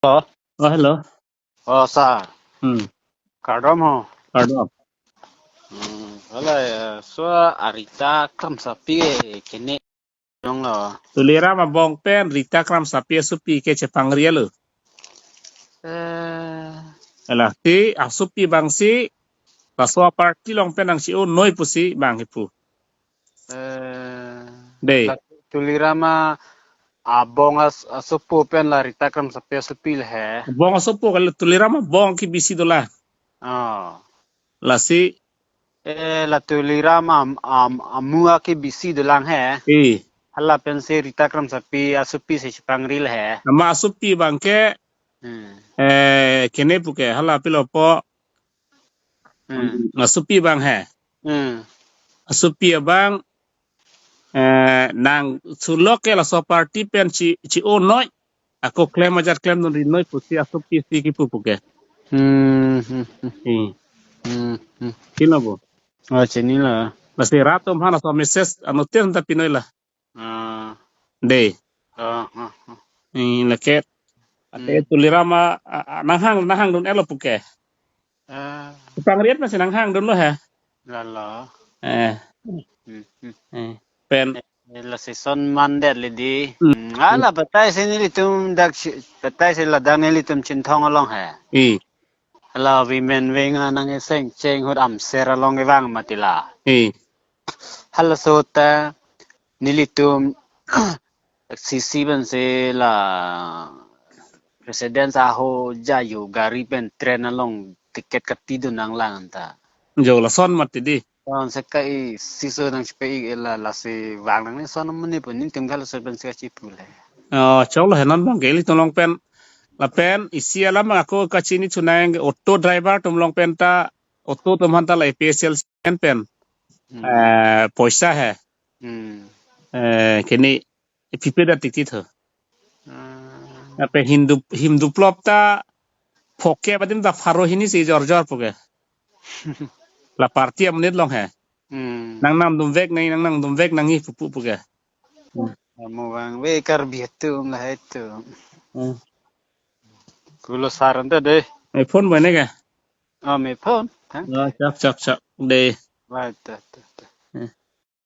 Hello. Hello. Oh, sa. Hmm. Kardom ho. Pardon. Wala so arita kam sapi kene dong lo. Tulira mabong pen Rita kram sapia supi ke cepangria lo. Eh Alah ti asupi bangsi paswa party long pen ang si o noi pusi bang hipu. eh Dei. la tulirama abong asupu pen la rita kam sapi supil he. Bong asupo kalau tulira mabong ki bisi dola. Oh. La si La tulirama amua ke bisi delang he. Hala pen se rita kam sapi asupi se chipangril he. nama asupi bang ke Hmm. kene puke hala pilopo Hmm. asupi bang he. Hmm. Asupi bang nang sulok ke la so party pen ci o noi. Ako claim ajar claim non rinoi pusi asupi si ki puke. Hmm. Hmm. Hmm. Kino bo. Oh, sini lah. Masih rato mana so meses ano ten ta pinoy la Ah. de Ah. laket ate tulirama nahang nahang don elo puke Ah. pangriat masih nahang don lo ha Lala. eh pen La season mandet lidi. Ala batai sini litum dak batai sini ladang ni litum cintong along ha. i Ala women wenga nang seng ceng hot am ser along evang matila. i Hala sota nilitum sisi ben se la presiden saho jayu gari pen tren along tiket katido nang lang ta. jo la son mat di Sekai siso nang sekai la si wang nang ni son mani pun ni tim kalau seben sekai cipule. chaw la hanan bang geli tolong pen la pen isi alam ako kachini tunang auto driver tum long pen ta auto tum hanta la PSL pen poisa hai kini pipeda tikti tho ape hindu plop ta Phoke badim da faro hini si jor jor poke la party amnet long he nang nam dum vek nang nang dum vek nang hi pupu poke Kamu bang we kar biatu lah itu. Kulo saran tu deh. ai phone bane ga Me phone. chap chap chap de Right.